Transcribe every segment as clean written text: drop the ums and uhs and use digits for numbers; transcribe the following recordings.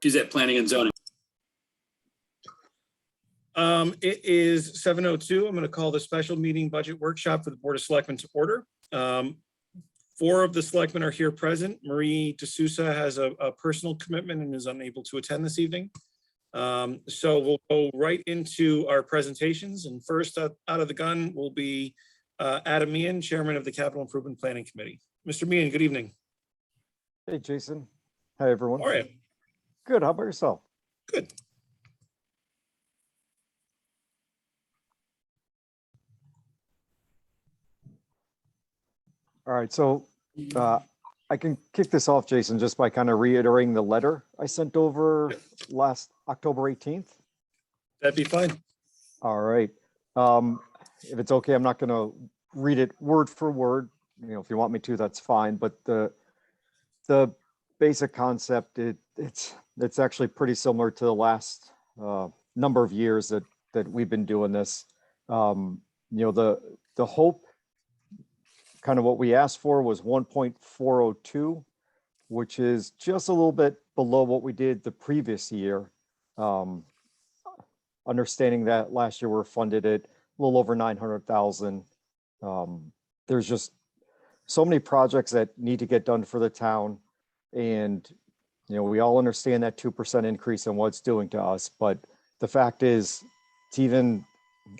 She's at Planning and Zoning. It is 7:02. I'm going to call the special meeting budget workshop for the Board of Selectmen to order. 4 of the selectmen are here present. Marie D'Souza has a personal commitment and is unable to attend this evening. So we'll go right into our presentations. And first out of the gun will be Adam Meehan, Chairman of the Capital Improvement Planning Committee. Mr. Meehan, good evening. Hey, Jason. Hi, everyone. How are you? Good. How about yourself? Good. All right. So I can kick this off, Jason, just by kind of reiterating the letter I sent over last October 18th. That'd be fine. All right. If it's okay, I'm not going to read it word for word. You know, if you want me to, that's fine. But the basic concept, it's actually pretty similar to the last number of years that we've been doing this. You know, the hope, kind of what we asked for, was 1.402, which is just a little bit below what we did the previous year. Understanding that last year we're funded at a little over 900,000. There's just so many projects that need to get done for the town. And, you know, we all understand that 2% increase and what it's doing to us. But the fact is, to even,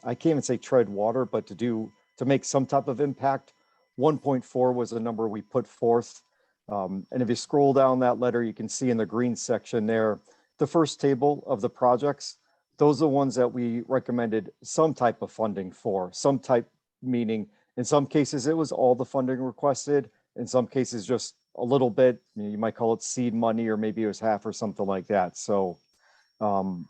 I can't even say tread water, but to make some type of impact, 1.4 was the number we put forth. And if you scroll down that letter, you can see in the green section there, the first table of the projects, those are the ones that we recommended some type of funding for, some type, meaning in some cases it was all the funding requested, in some cases just a little bit, you might call it seed money, or maybe it was half or something like that. So, you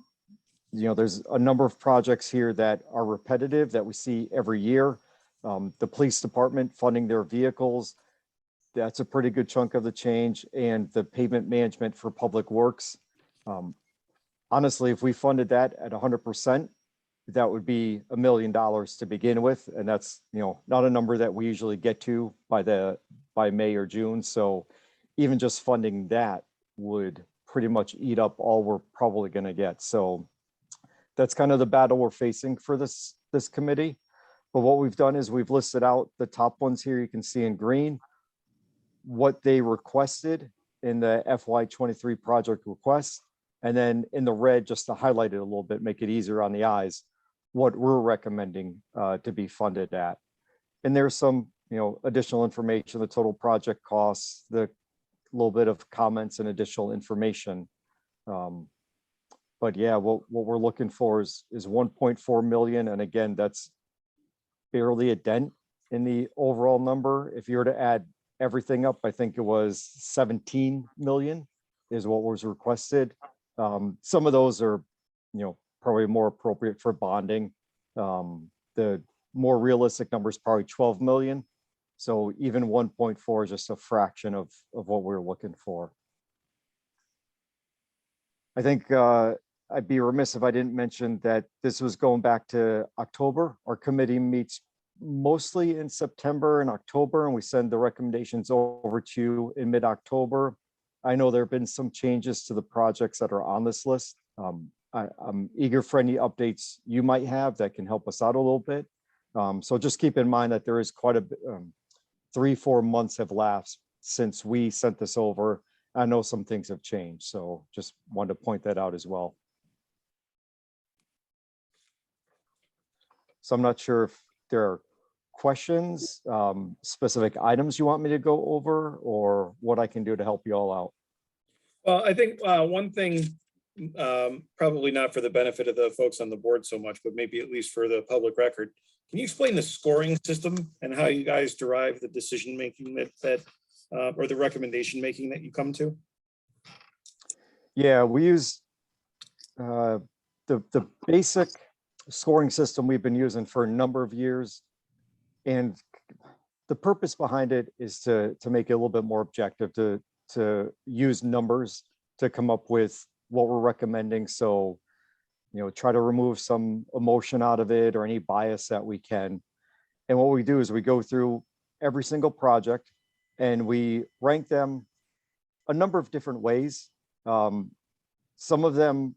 know, there's a number of projects here that are repetitive that we see every year. The police department funding their vehicles, that's a pretty good chunk of the change, and the pavement management for public works. Honestly, if we funded that at 100%, that would be $1 million to begin with. And that's, you know, not a number that we usually get to by May or June. So even just funding that would pretty much eat up all we're probably going to get. So that's kind of the battle we're facing for this committee. But what we've done is we've listed out the top ones here. You can see in green what they requested in the FY23 project request. And then in the red, just to highlight it a little bit, make it easier on the eyes, what we're recommending to be funded at. And there's some, you know, additional information, the total project costs, the little bit of comments and additional information. But yeah, what we're looking for is 1.4 million. And again, that's barely a dent in the overall number. If you were to add everything up, I think it was 17 million is what was requested. Some of those are, you know, probably more appropriate for bonding. The more realistic number is probably 12 million. So even 1.4 is just a fraction of what we're looking for. I think I'd be remiss if I didn't mention that this was going back to October. Our committee meets mostly in September and October, and we send the recommendations over to you in mid-October. I know there have been some changes to the projects that are on this list. I'm eager for any updates you might have that can help us out a little bit. So just keep in mind that there is quite a bit, 3-4 months have lapsed since we sent this over. I know some things have changed, so just wanted to point that out as well. So I'm not sure if there are questions, specific items you want me to go over, or what I can do to help you all out. Well, I think one thing, probably not for the benefit of the folks on the board so much, but maybe at least for the public record. Can you explain the scoring system and how you guys derive the decision making or the recommendation making that you come to? Yeah, we use the basic scoring system we've been using for a number of years. And the purpose behind it is to make it a little bit more objective, to use numbers to come up with what we're recommending. So, you know, try to remove some emotion out of it or any bias that we can. And what we do is we go through every single project and we rank them a number of different ways. some of them,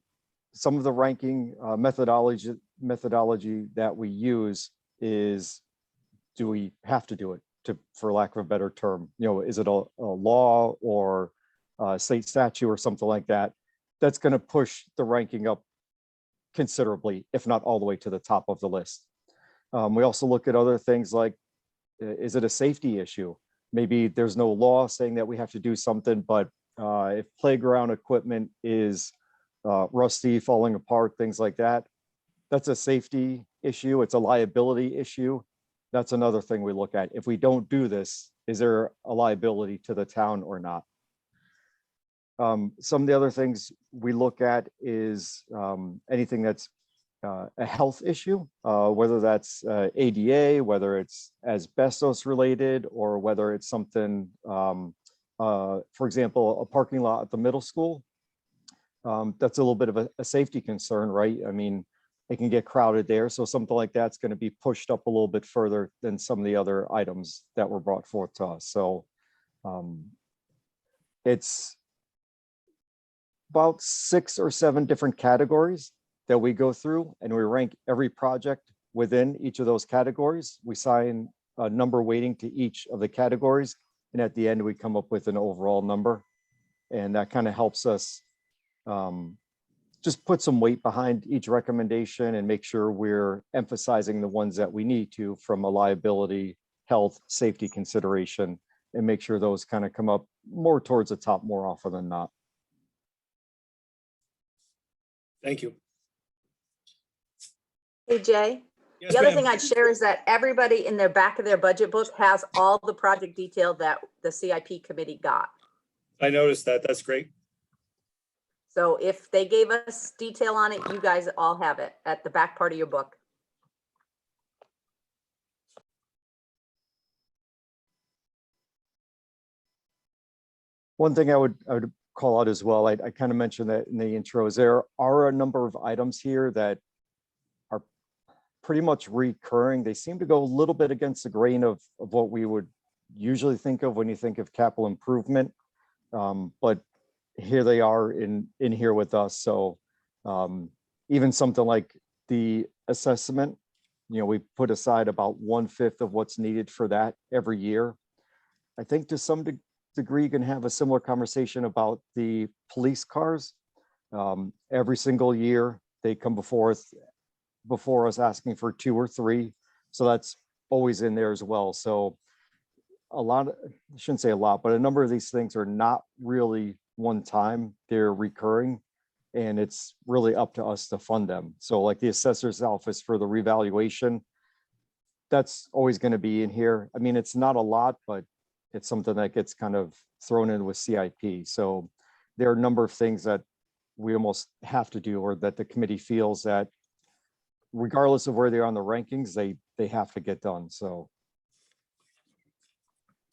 some of the ranking methodology that we use is, do we have to do it, for lack of a better term? Is it a law or a state statute or something like that? That's going to push the ranking up considerably, if not all the way to the top of the list. We also look at other things like, is it a safety issue? Maybe there's no law saying that we have to do something, but if playground equipment is rusty, falling apart, things like that, that's a safety issue. It's a liability issue. That's another thing we look at. If we don't do this, is there a liability to the town or not? Some of the other things we look at is anything that's a health issue, whether that's ADA, whether it's asbestos related, or whether it's something, for example, a parking lot at the middle school. That's a little bit of a safety concern, right? I mean, it can get crowded there. So something like that's going to be pushed up a little bit further than some of the other items that were brought forth to us. So it's about 6 or 7 different categories that we go through, and we rank every project within each of those categories. We assign a number weighting to each of the categories, and at the end we come up with an overall number, and that kind of helps us just put some weight behind each recommendation and make sure we're emphasizing the ones that we need to from a liability, health, safety consideration, and make sure those kind of come up more towards the top more often than not. Thank you. Hey, Jay, Yes, the other ma'am. thing I'd share is that everybody in their back of their budget book has all the project detail that the CIP committee got. I noticed that. That's great. So if they gave us detail on it, you guys all have it at the back part of your book. One thing I would call out as well, I kind of mentioned that in the intro, is there are a number of items here that are pretty much recurring. They seem to go a little bit against the grain of what we would usually think of when you think of capital improvement. But here they are in here with us. So even something like the assessment, we put aside about 1/5 of what's needed for that every year. I think to some degree you can have a similar conversation about the police cars. Every single year they come before us asking for 2 or 3. So that's always in there as well. So I shouldn't say a lot, but a number of these things are not really one time, they're recurring, and it's really up to us to fund them. So like the assessor's office for the revaluation, that's always going to be in here. I mean, it's not a lot, but it's something that gets kind of thrown in with CIP. So there are a number of things that we almost have to do, or that the committee feels that regardless of where they are on the rankings, they have to get done. So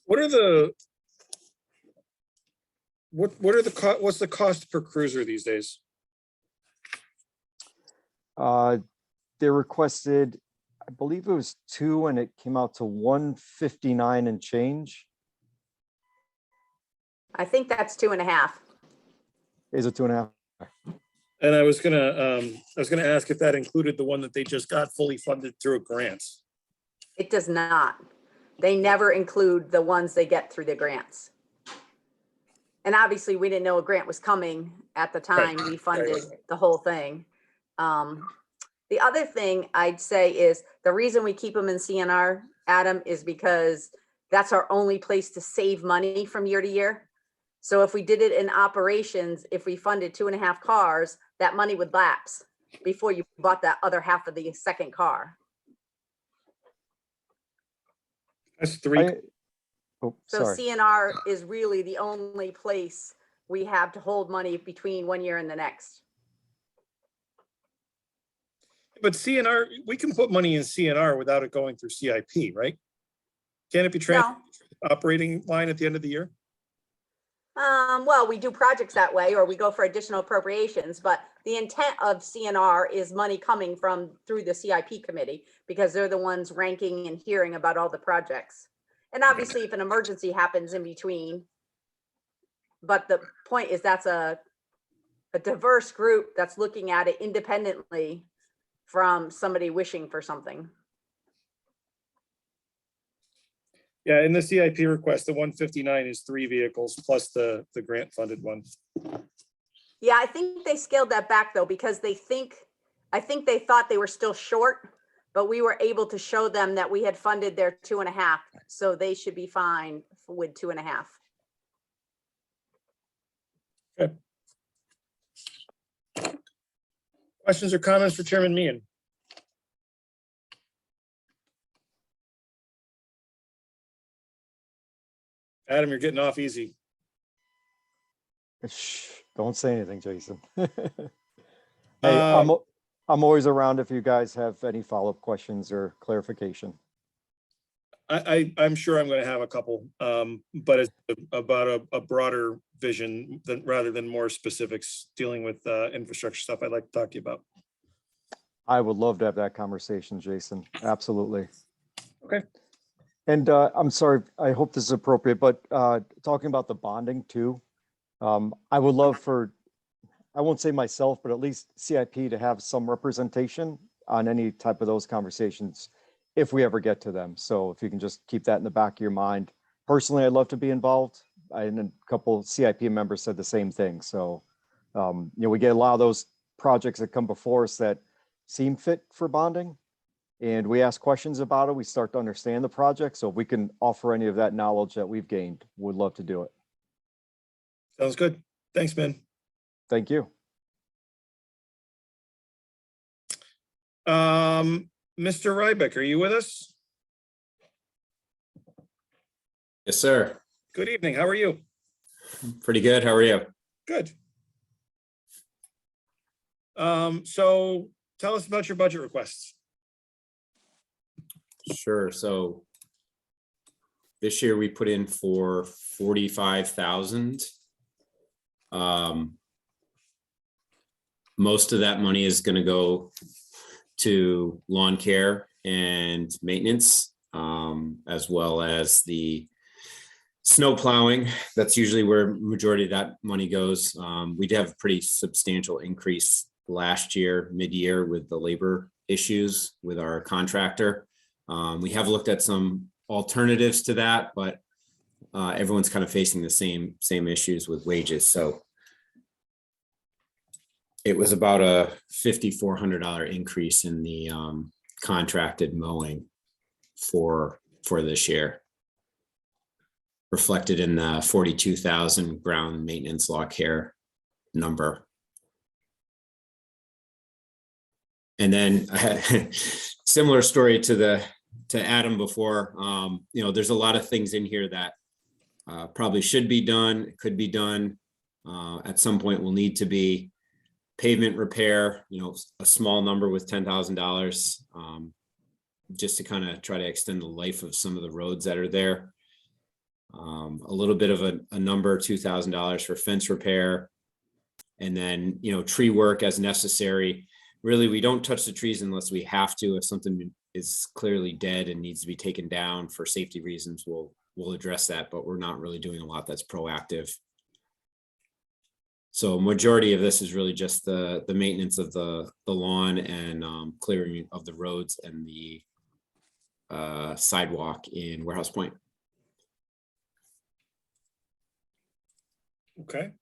What's the cost per cruiser these days? they requested, I believe it was 2, and it came out to 159 and change. I think that's 2.5. Is it 2.5? And I was gonna ask if that included the one that they just got fully funded through a grant. It does not. They never include the ones they get through the grants. And obviously we didn't know a grant was coming at the time we funded the whole thing. The other thing I'd say is the reason we keep them in CNR, Adam, is because that's our only place to save money from year to year. So if we did it in operations, if we funded 2.5 cars, that money would lapse before you bought that other half of the second car. That's 3. Oh, So sorry. CNR is really the only place we have to hold money between one year and the next. But CNR, we can put money in CNR without it going through CIP, right? Can it be transferred to the operating line at the end of the year? Well, we do projects that way, or we go for additional appropriations, but the intent of CNR is money coming through the CIP committee, because they're the ones ranking and hearing about all the projects. And obviously if an emergency happens in between, but the point is that's a a diverse group that's looking at it independently from somebody wishing for something. Yeah, in the CIP request, the 159 is 3 vehicles plus the grant funded one. Yeah, I think they scaled that back though, because I think they thought they were still short, but we were able to show them that we had funded their 2.5, so they should be fine with 2.5. Questions or comments for Chairman Meehan? Adam, you're getting off easy. Shh, don't say anything, Jason. Hey, I'm always around if you guys have any follow-up questions or clarification. I'm sure I'm going to have a couple, but it's about a broader vision rather than more specifics dealing with infrastructure stuff I'd like to talk to you about. I would love to have that conversation, Jason. Absolutely. Okay. And I'm sorry, I hope this is appropriate, but talking about the bonding too, I would love for, I won't say myself, but at least CIP to have some representation on any type of those conversations if we ever get to them. So if you can just keep that in the back of your mind. Personally, I'd love to be involved. And a couple CIP members said the same thing. So, we get a lot of those projects that come before us that seem fit for bonding. And we ask questions about it. We start to understand the project. So if we can offer any of that knowledge that we've gained, would love to do it. Sounds good. Thanks, Ben. Thank you. Mr. Rybeck, are you with us? Yes, sir. Good evening. How are you? Pretty good. How are you? Good. So tell us about your budget requests. Sure. So this year we put in for 45,000. Most of that money is going to go to lawn care and maintenance, as well as the snow plowing. That's usually where majority of that money goes. We did have a pretty substantial increase last year, mid-year, with the labor issues with our contractor. We have looked at some alternatives to that, but everyone's kind of facing the same issues with wages. So it was about a $5,400 increase in the contracted mowing for this year, reflected in the 42,000 ground maintenance lawn care number. And then I had similar story to Adam before. There's a lot of things in here that probably should be done, could be done, at some point will need to be. Pavement repair, a small number with $10,000, just to kind of try to extend the life of some of the roads that are there. A little bit of a number, $2,000 for fence repair, and then tree work as necessary. Really, we don't touch the trees unless we have to. If something is clearly dead and needs to be taken down for safety reasons, we'll address that, but we're not really doing a lot that's proactive. So majority of this is really just the maintenance of the lawn and clearing of the roads and the sidewalk in Warehouse Point. Okay.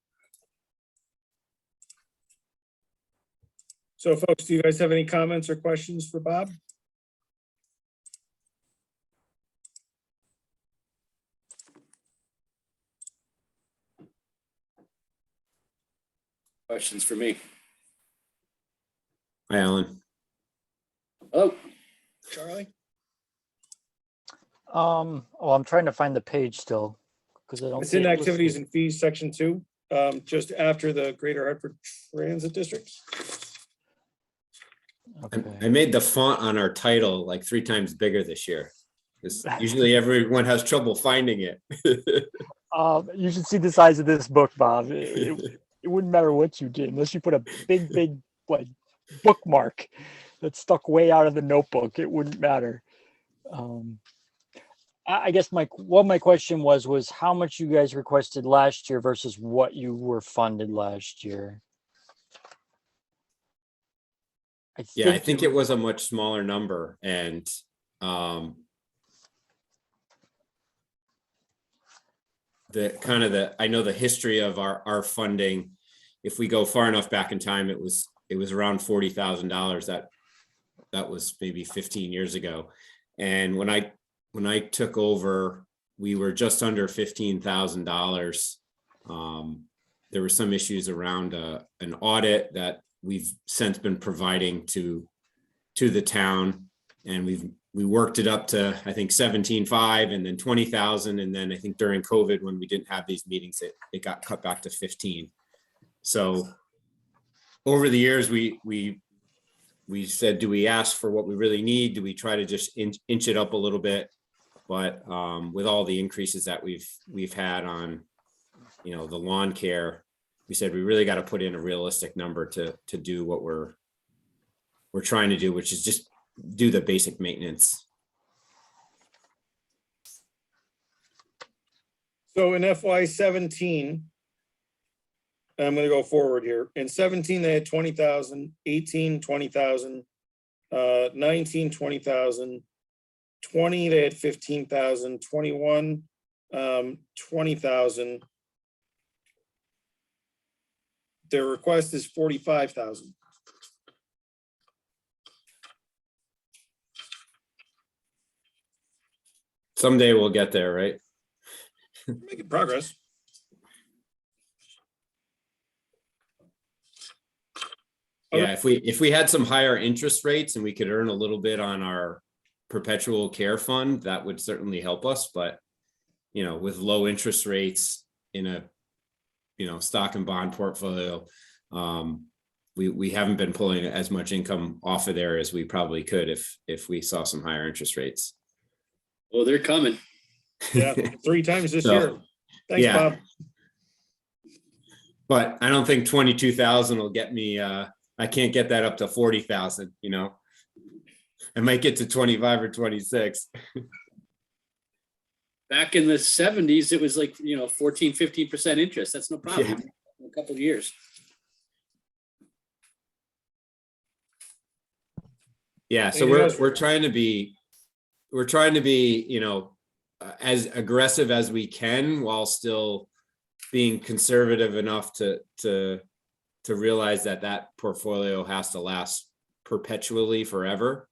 So folks, do you guys have any comments or questions for Bob? Questions for me? Hi, Alan. Hello. Charlie? I'm trying to find the page still because I don't. It's in activities and fees, section 2, just after the Greater Hartford Transit District. Okay. I made the font on our title like 3 times bigger this year. Usually everyone has trouble finding it. You should see the size of this book, Bob. It wouldn't matter what you did unless you put a big like bookmark that's stuck way out of the notebook. It wouldn't matter. I guess my question was how much you guys requested last year versus what you were funded last year. Yeah, I think it was a much smaller number, and I know the history of our funding. If we go far enough back in time, it was around $40,000. That was maybe 15 years ago. And when I took over, we were just under $15,000. There were some issues around an audit that we've since been providing to the town, and we worked it up to, I think, 17.5 and then 20,000. And then I think during COVID, when we didn't have these meetings, it got cut back to 15. So over the years, we said, do we ask for what we really need? Do we try to just inch it up a little bit? But with all the increases that we've had on, the lawn care, we said we really got to put in a realistic number to do what we're trying to do, which is just do the basic maintenance. So in FY17, I'm going to go forward here. In 17, they had 20,000, 18, 20,000, 19, 20,000, 20, they had 15,000, 21, 20,000. Their request is 45,000. Someday we'll get there, right? Making progress. Yeah, if we had some higher interest rates and we could earn a little bit on our perpetual care fund, that would certainly help us. But, with low interest rates in a, stock and bond portfolio, we haven't been pulling as much income off of there as we probably could if we saw some higher interest rates. Well, they're coming. Yeah, 3 times this So, year. Thanks, yeah. Bob. But I don't think 22,000 will get me. I can't get that up to 40,000. I might get to 25 or 26. Back in the 70s, it was like, 14, 15% interest. That's no problem. Yeah. In a couple of years. Yeah, so we're trying to be as aggressive as we can while still being conservative enough to realize that portfolio has to last perpetually forever.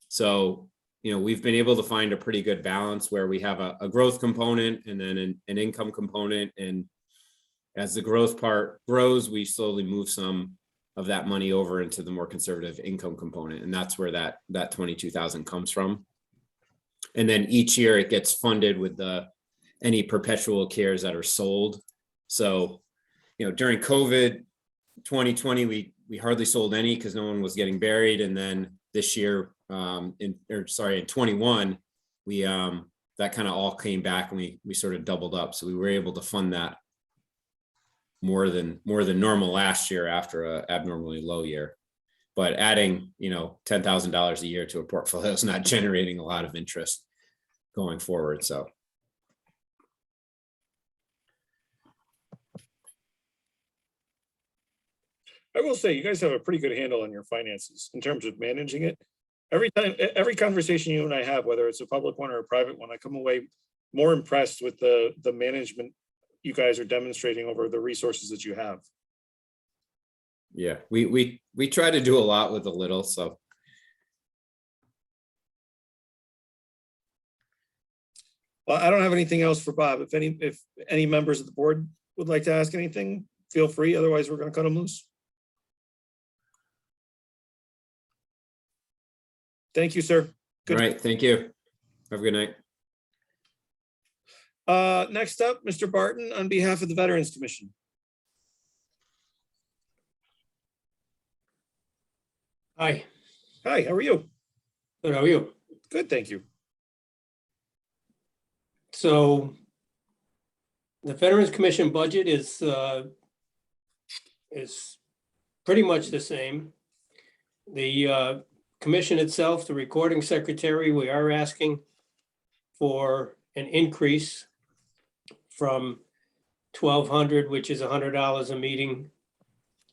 So, we've been able to find a pretty good balance where we have a growth component and then an income component. And as the growth part grows, we slowly move some of that money over into the more conservative income component. And that's where that 22,000 comes from. And then each year it gets funded with any perpetual cares that are sold. So, during COVID 2020, we hardly sold any because no one was getting buried. And then this year, in 21, we that kind of all came back and we sort of doubled up. So we were able to fund that more than normal last year after an abnormally low year. But adding, $10,000 a year to a portfolio is not generating a lot of interest going forward. So. I will say, you guys have a pretty good handle on your finances in terms of managing it. Every conversation you and I have, whether it's a public one or a private one, I come away more impressed with the management you guys are demonstrating over the resources that you have. Yeah, we try to do a lot with a little, so. Well, I don't have anything else for Bob. If any members of the board would like to ask anything, feel free. Otherwise, we're going to cut them loose. Thank you, sir. Good. All right, thank you. Have a good night. Next up, Mr. Barton, on behalf of the Veterans Commission. Hi. Hi, how are you? Good, how are you? Good, thank you. So the Veterans Commission budget is pretty much the same. The commission itself, the recording secretary, we are asking for an increase from $1,200, which is $100 a meeting,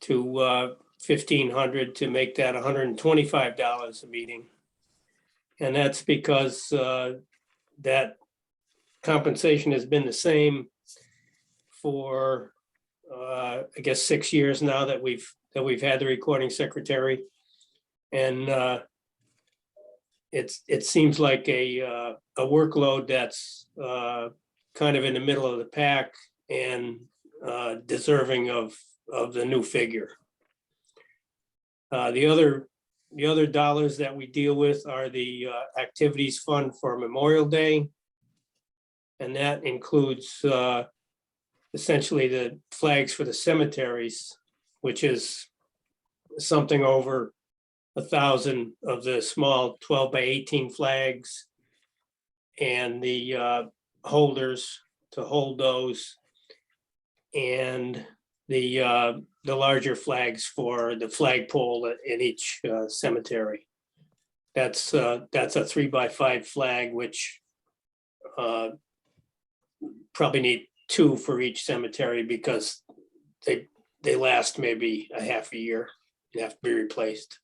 to 1,500 to make that $125 a meeting. And that's because that compensation has been the same for, I guess, 6 years now that we've had the recording secretary. And it seems like a workload that's kind of in the middle of the pack and deserving of the new figure. The other dollars that we deal with are the activities fund for Memorial Day. And that includes essentially the flags for the cemeteries, which is something over 1,000 of the small 12 by 18 flags and the holders to hold those, and the larger flags for the flagpole in each cemetery. That's a 3 by 5 flag, which probably need 2 for each cemetery because they last maybe a half a year and have to be replaced.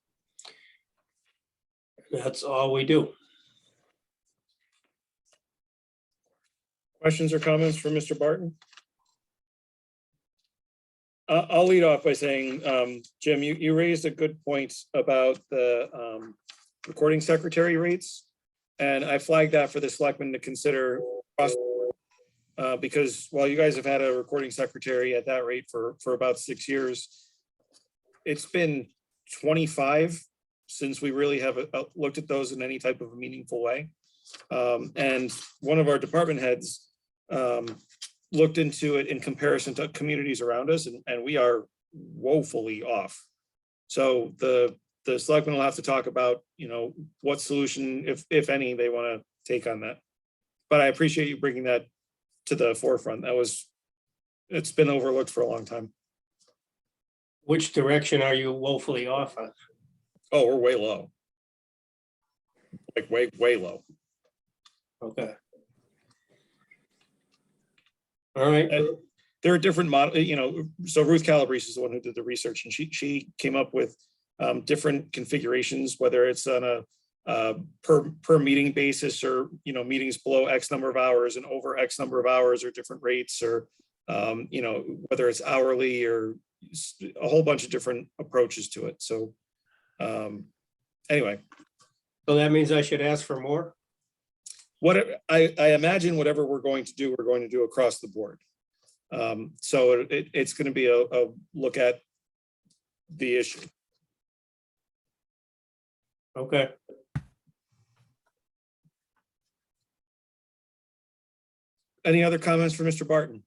That's all we do. Questions or comments for Mr. Barton? I'll lead off by saying, Jim, you raised a good point about the recording secretary rates. And I flagged that for the selectmen to consider because while you guys have had a recording secretary at that rate for about 6 years, it's been 25 since we really have looked at those in any type of a meaningful way. And one of our department heads looked into it in comparison to communities around us, and we are woefully off. So the selectmen will have to talk about, what solution, if any, they want to take on that. But I appreciate you bringing that to the forefront. It's been overlooked for a long time. Which direction are you woefully off on? Oh, we're way low. Like way low. Okay. All right. There are different models, so Ruth Calabrese is the one who did the research, and she came up with different configurations, whether it's on a per meeting basis or, meetings below X number of hours and over X number of hours or different rates, or, whether it's hourly or a whole bunch of different approaches to it. So anyway. So that means I should ask for more? What I imagine whatever we're going to do across the board. So it's going to be a look at the issue. Okay. Any other comments for Mr. Barton?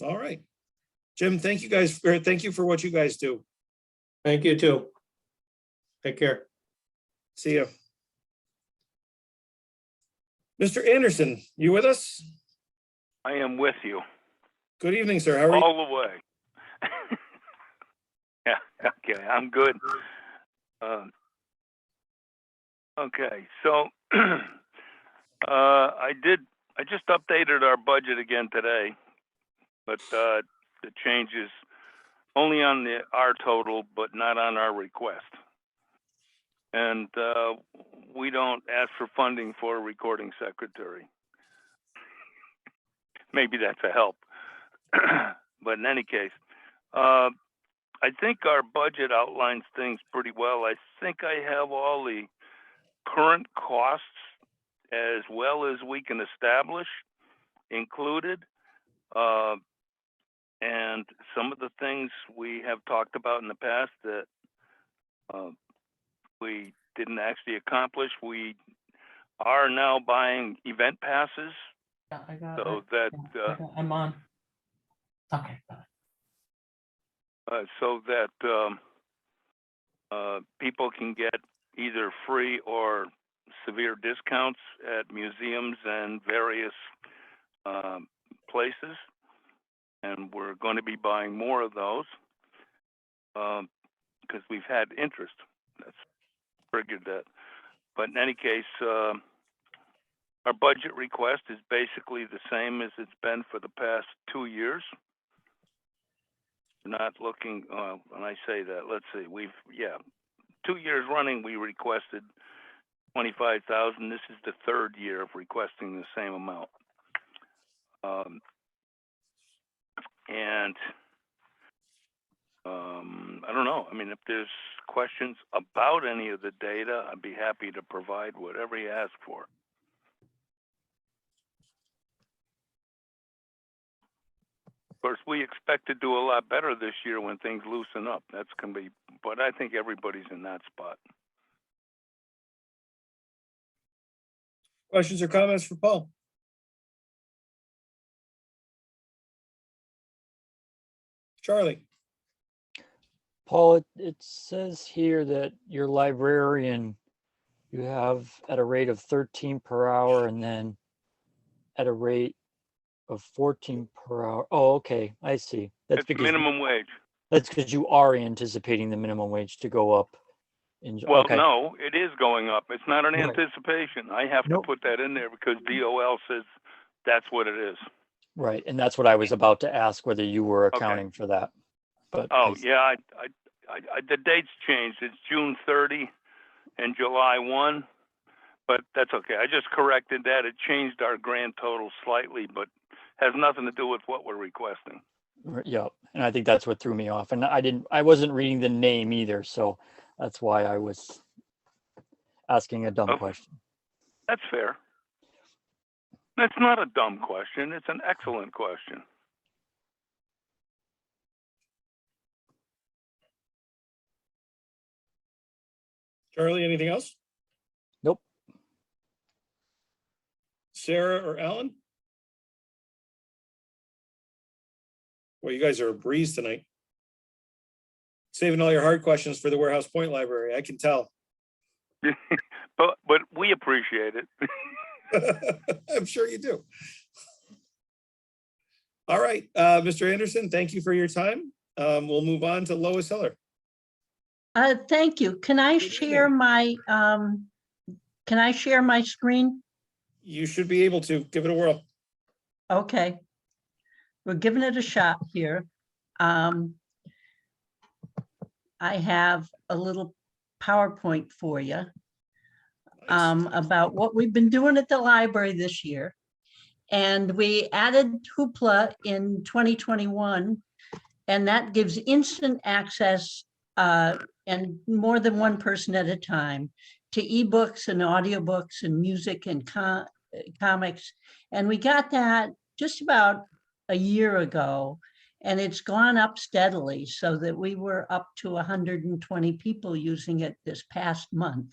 All right. Jim, thank you guys. Thank you for what you guys do. Thank you too. Take care. See you. Mr. Anderson, you with us? I am with you Good evening, sir. How are you? all the way. Yeah, okay, I'm good. Okay, so I just updated our budget again today, but the change is only on our total, but not on our request. And we don't ask for funding for a recording secretary. Maybe that's a help. But in any case, I think our budget outlines things pretty well. I think I have all the current costs as well as we can establish included. And some of the things we have talked about in the past that we didn't actually accomplish. We are now buying event passes. Yeah, I got So it. that I'm on. Okay. Got it. so that people can get either free or severe discounts at museums and various places, and we're going to be buying more of those because we've had interest. That's triggered that. But in any case, Our budget request is basically the same as it's been for the past 2 years. We're not looking, when I say that, let's see, 2 years running, we requested 25,000. This is the third year of requesting the same amount. I don't know. I mean, if there's questions about any of the data, I'd be happy to provide whatever you ask for. Of course, we expect to do a lot better this year when things loosen up. That's going to be, but I think everybody's in that spot. Questions or comments for Paul? Charlie? Paul, it says here that your librarian, you have at a rate of 13 per hour and then at a rate of 14 per hour. Oh, okay, I see. That's It's because minimum wage. that's because you are anticipating the minimum wage to go up. Well, Okay. no, it is going up. It's not an Right. anticipation. I have Nope. to put that in there because DOL says that's what it is. Right, and that's what I was about to ask, whether you were Okay. accounting for that. But Oh, yeah, the dates changed. It's June 30 and July 1, but that's okay. I just corrected that. It changed our grand total slightly, but has nothing to do with what we're requesting. yeah, and I think that's what threw me off. And I wasn't reading the name either, so that's why I was asking a dumb Okay. question. That's fair. That's not a dumb question. It's an excellent question. Charlie, anything else? Nope. Sarah or Alan? Well, you guys are a breeze tonight. Saving all your hard questions for the Warehouse Point Library, I can tell. But we appreciate it. I'm sure you do. All right, Mr. Anderson, thank you for your time. We'll move on to Lois Heller. Thank you. Can I Good share my screen? You should be able to. Give it a whirl. Okay. We're giving it a shot here. I have a little PowerPoint for you Nice. about what we've been doing at the library this year. And we added Hoopla in 2021, and that gives instant access and more than one person at a time to ebooks and audiobooks and music and comics. And we got that just about a year ago, and it's gone up steadily so that we were up to 120 people using it this past month.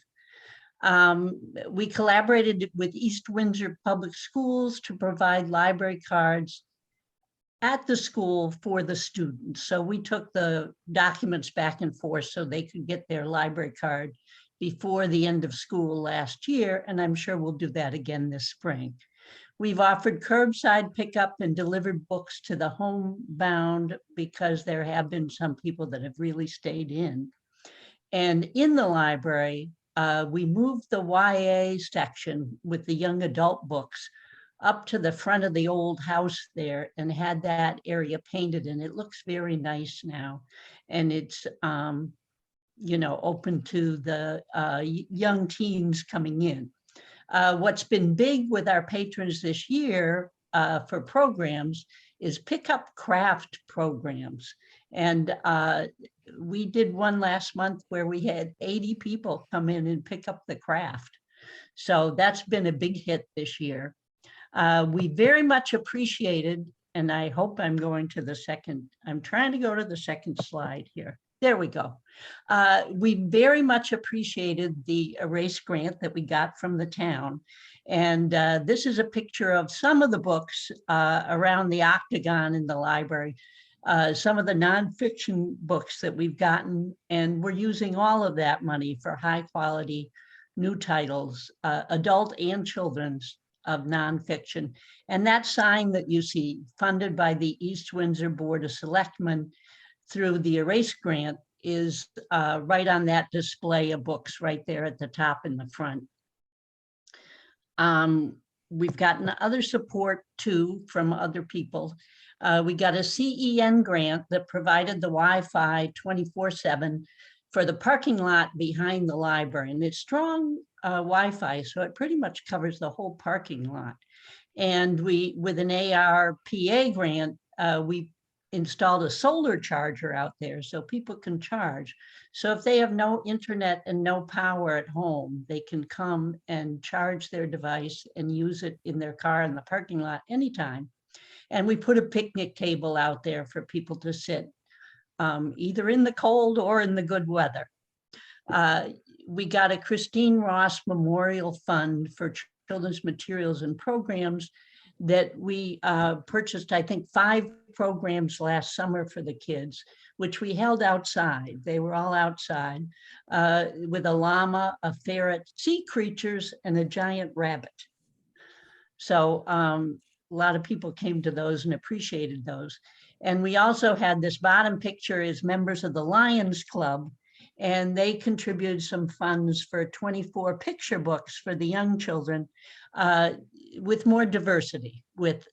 We collaborated with East Windsor Public Schools to provide library cards at the school for the students. So we took the documents back and forth so they could get their library card before the end of school last year, and I'm sure we'll do that again this spring. We've offered curbside pickup and delivered books to the homebound because there have been some people that have really stayed in. And in the library, we moved the YA section with the young adult books up to the front of the old house there and had that area painted, and it looks very nice now. And it's, open to the young teens coming in. What's been big with our patrons this year for programs is pick up craft programs. And we did one last month where we had 80 people come in and pick up the craft. So that's been a big hit this year. We very much appreciated, and I hope I'm going to the second, I'm trying to go to the second slide here. There we go. We very much appreciated the Erase grant that we got from the town. And this is a picture of some of the books around the octagon in the library, some of the nonfiction books that we've gotten, and we're using all of that money for high quality new titles, adult and children's of nonfiction. And that sign that you see, funded by the East Windsor Board of Selectmen through the Erase grant, is right on that display of books right there at the top in the front. we've gotten other support too from other people. We got a CEN grant that provided the Wi-Fi 24/7 for the parking lot behind the library, and it's strong Wi-Fi, so it pretty much covers the whole parking lot. And we, with an ARPA grant, we installed a solar charger out there so people can charge. So if they have no internet and no power at home, they can come and charge their device and use it in their car in the parking lot anytime. And we put a picnic table out there for people to sit, either in the cold or in the good weather. We got a Christine Ross Memorial Fund for children's materials and programs that we purchased, I think, 5 programs last summer for the kids, which we held outside. They were all outside with a llama, a ferret, sea creatures, and a giant rabbit. So a lot of people came to those and appreciated those. And we also had this bottom picture is members of the Lions Club, and they contributed some funds for 24 picture books for the young children with more diversity, with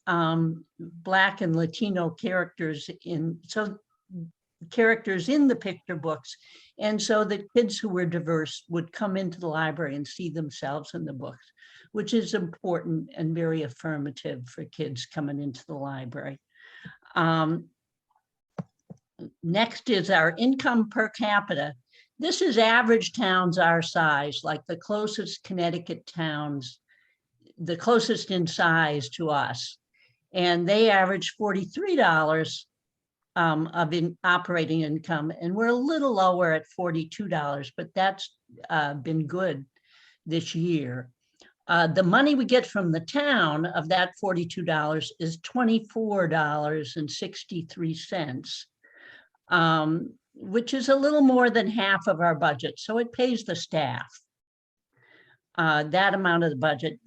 Black and Latino characters characters in the picture books. And so that kids who were diverse would come into the library and see themselves in the books, which is important and very affirmative for kids coming into the library. Next is our income per capita. This is average towns our size, like the closest Connecticut towns, the closest in size to us. And they average $43 of operating income, and we're a little lower at $42, but that's been good this year. The money we get from the town of that $42 is $24.63, which is a little more than half of our budget. So it pays the staff. That amount of the budget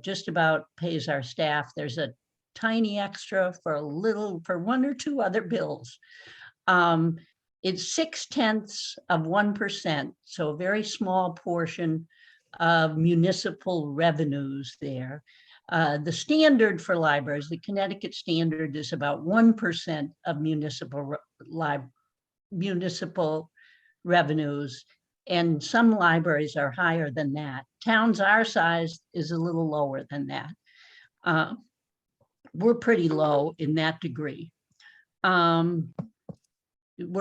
just about pays our staff. There's a tiny extra for one or two other bills. It's 0.6%, so a very small portion of municipal revenues there. The standard for libraries, the Connecticut standard, is about 1% of municipal revenues, and some libraries are higher than that. Towns our size is a little lower than that. We're pretty low in that degree. We're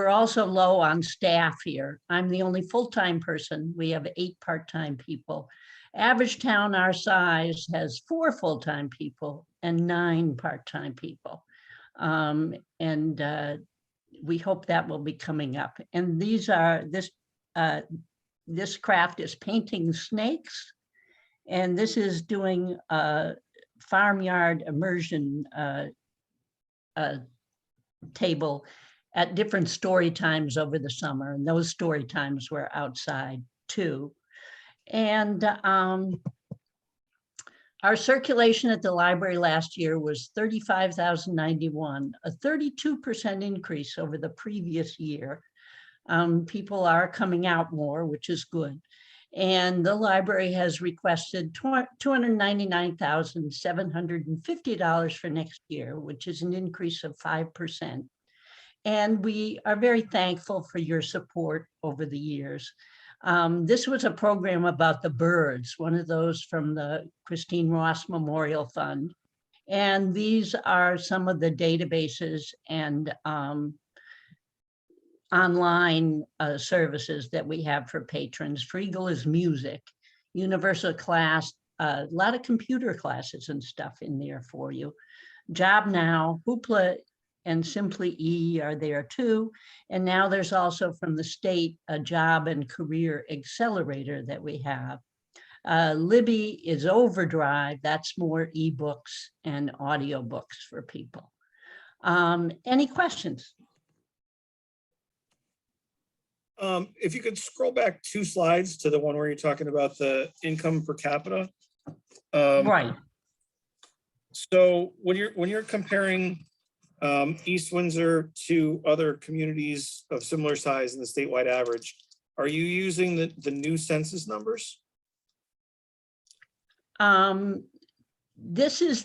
also low on staff here. I'm the only full-time person. We have 8 part-time people. Average town our size has 4 full-time people and 9 part-time people. We hope that will be coming up. And these are, this craft is painting snakes, and this is doing farmyard immersion table at different story times over the summer, and those story times were outside too. And our circulation at the library last year was 35,091, a 32% increase over the previous year. People are coming out more, which is good. And the library has requested $299,750 for next year, which is an increase of 5%. And we are very thankful for your support over the years. This was a program about the birds, one of those from the Christine Ross Memorial Fund. And these are some of the databases and online services that we have for patrons. Friegel is music, Universal Class, a lot of computer classes and stuff in there for you. Job Now, Hoopla, and Simply E are there too. And now there's also from the state a job and career accelerator that we have. Libby is Overdrive. That's more ebooks and audiobooks for people. Any questions? If you could scroll back 2 slides to the one where you're talking about the income per capita. Right. So when you're comparing East Windsor to other communities of similar size in the statewide average, are you using the new census numbers? This is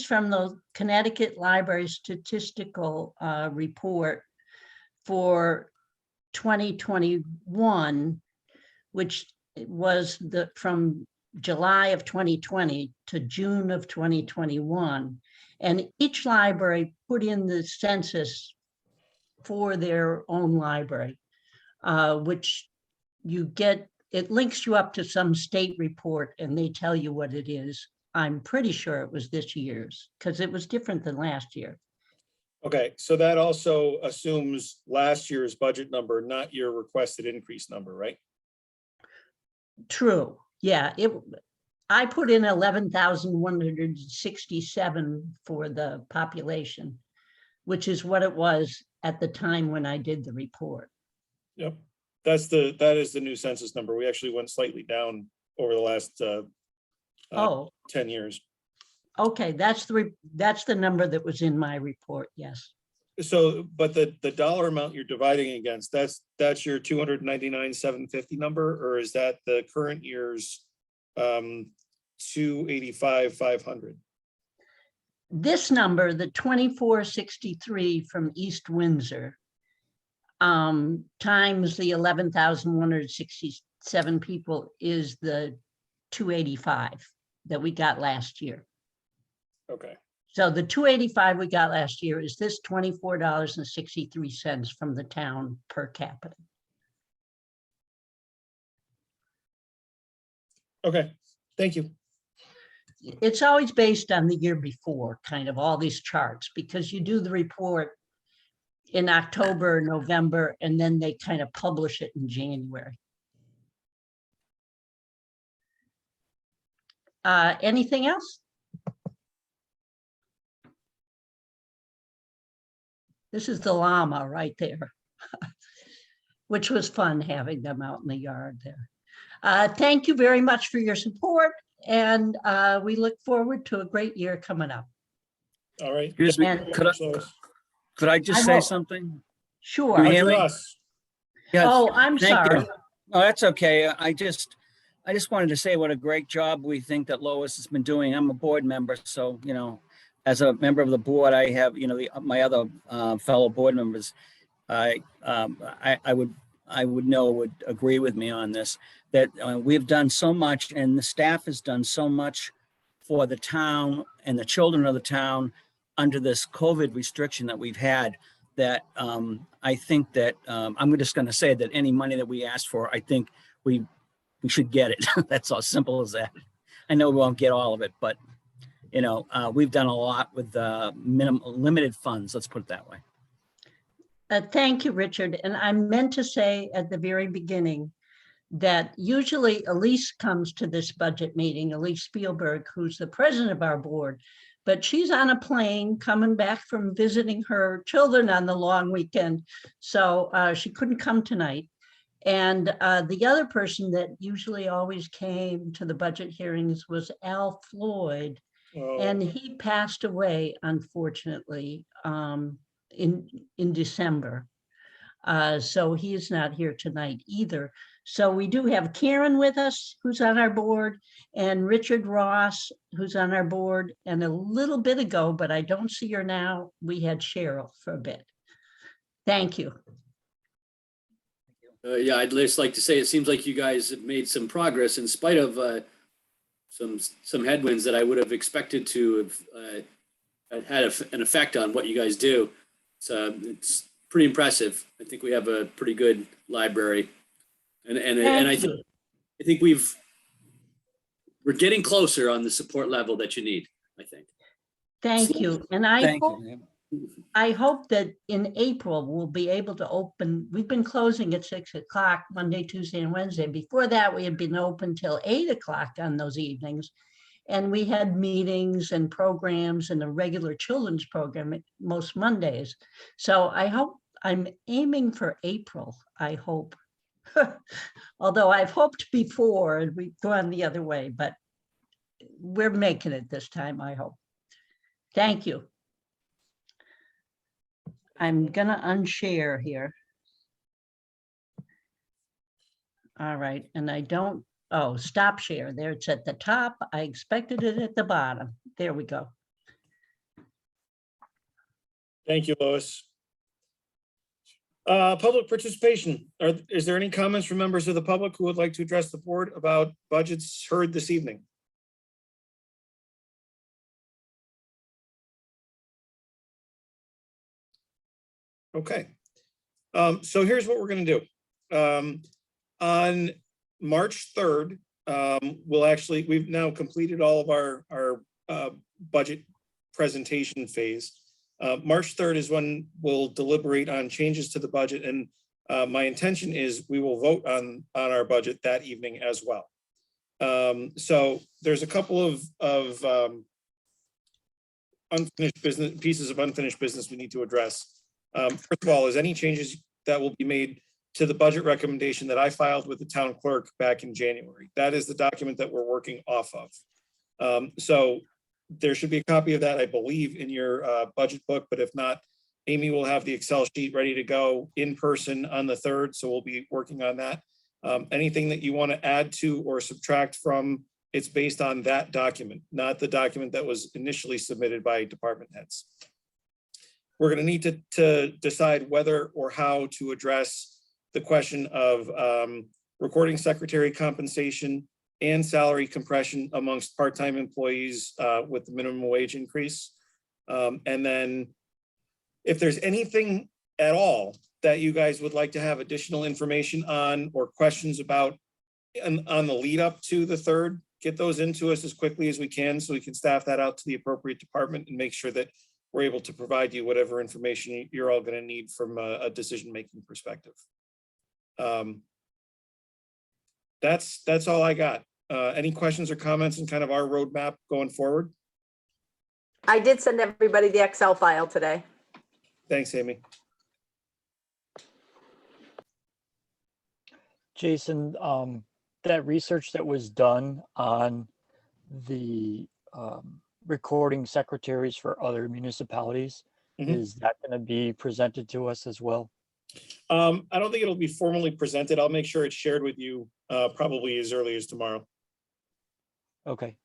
from the Connecticut Library Statistical Report for 2021, which was from July of 2020 to June of 2021. And each library put in the census for their own library, which you get, it links you up to some state report and they tell you what it is. I'm pretty sure it was this year's because it was different than last year. Okay, so that also assumes last year's budget number, not your requested increase number, right? True. Yeah, I put in 11,167 for the population, which is what it was at the time when I did the report. Yep, that is the new census number. We actually went slightly down over the last 10 years. Okay, that's the number that was in my report, yes. So, but the dollar amount you're dividing against, that's your 299,750 number, or is that the current year's 285,500? This number, the 2463 from East Windsor, times the 11,167 people is the 285 that we got last year. Okay. So the 285 we got last year is this $24.63 from the town per capita. Okay, thank you. It's always based on the year before, kind of all these charts, because you do the report in October, November, and then they kind of publish it in January. Anything else? This is the llama right there, which was fun having them out in the yard there. Thank you very much for your support, and we look forward to a great year coming up. All right. Excuse me, And- could I just I say will. something? Sure. You hear me? Us. Yes. Oh, I'm Thank sorry. you. Oh, that's okay. I just wanted to say what a great job we think that Lois has been doing. I'm a board member, so, you know, as a member of the board, I have, you know, my other fellow board members, I would agree with me on this, that we've done so much and the staff has done so much for the town and the children of the town under this COVID restriction that we've had, that I think that I'm just going to say that any money that we ask for, I think we should get it. That's as simple as that. I know we won't get all of it, but you know, we've done a lot with limited funds. Let's put it that way. Thank you, Richard. And I meant to say at the very beginning that usually Elise comes to this budget meeting, Elise Spielberg, who's the president of our board, but she's on a plane coming back from visiting her children on the long weekend. So she couldn't come tonight. And the other person that usually always came to the budget hearings was Al Floyd. Oh, And he passed away, unfortunately, in December. So he is not here tonight either. So we do have Karen with us, who's on our board, and Richard Ross, who's on our board. And a little bit ago, but I don't see her now, we had Cheryl for a bit. Thank you. Yeah, I'd just like to say, it seems like you guys have made some progress in spite of some headwinds that I would have expected to have had an effect on what you guys do. So it's pretty impressive. I think we have a pretty good library, and I think we're getting closer on the support level that you need, I think. Thank you. And Thank you. I hope that in April, we'll be able to open, we've been closing at 6 o'clock, Monday, Tuesday, and Wednesday. Before that, we had been open till 8 o'clock on those evenings. And we had meetings and programs and a regular children's program most Mondays. So I hope, I'm aiming for April, I hope. Although I've hoped before and we've gone the other way, but we're making it this time, I hope. Thank you. I'm gonna unshare here. All right, and I don't Oh, stop share. There, it's at the top. I expected it at the bottom. There we go. Thank you, Lois. Public participation. Is there any comments from members of the public who would like to address the board about budgets heard this evening? Okay. So here's what we're going to do. On March 3rd, we've now completed all of our budget presentation phase. March 3rd is when we'll deliberate on changes to the budget, and my intention is we will vote on our budget that evening as well. So there's a couple of unfinished business, pieces of unfinished business we need to address. First of all, is any changes that will be made to the budget recommendation that I filed with the town clerk back in January. That is the document that we're working off of. So there should be a copy of that, I believe, in your budget book, but if not, Amy will have the Excel sheet ready to go in person on the 3rd, so we'll be working on that. Anything that you want to add to or subtract from, it's based on that document, not the document that was initially submitted by department heads. We're going to need to decide whether or how to address the question of recording secretary compensation and salary compression amongst part-time employees with the minimum wage increase. And then if there's anything at all that you guys would like to have additional information on or questions about on the lead up to the 3rd, get those into us as quickly as we can so we can staff that out to the appropriate department and make sure that we're able to provide you whatever information you're all going to need from a decision-making perspective. That's all I got. Any questions or comments on kind of our roadmap going forward? I did send everybody the Excel file today. Thanks, Amy. Jason, that research that was done on the recording secretaries for other municipalities, is that going to be presented to us as well? I don't think it'll be formally presented. I'll make sure it's shared with you probably as early as tomorrow. Okay.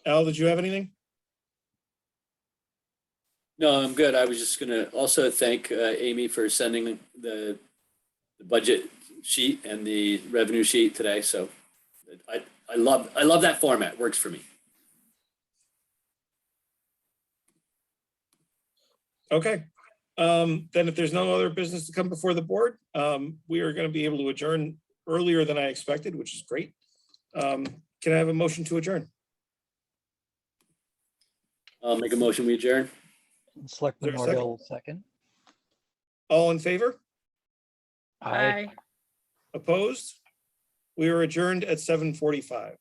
Al, did you have anything? No, I'm good. I was just gonna also thank Amy for sending the budget sheet and the revenue sheet today. So I love that format. Works for me. Okay. Then if there's no other business to come before the board, we are going to be able to adjourn earlier than I expected, which is great. Can I have a motion to adjourn? I'll make a motion, we adjourn. Selectman Is there a second? Nordell, second. All in favor? Aye. Opposed? We are adjourned at 7:45.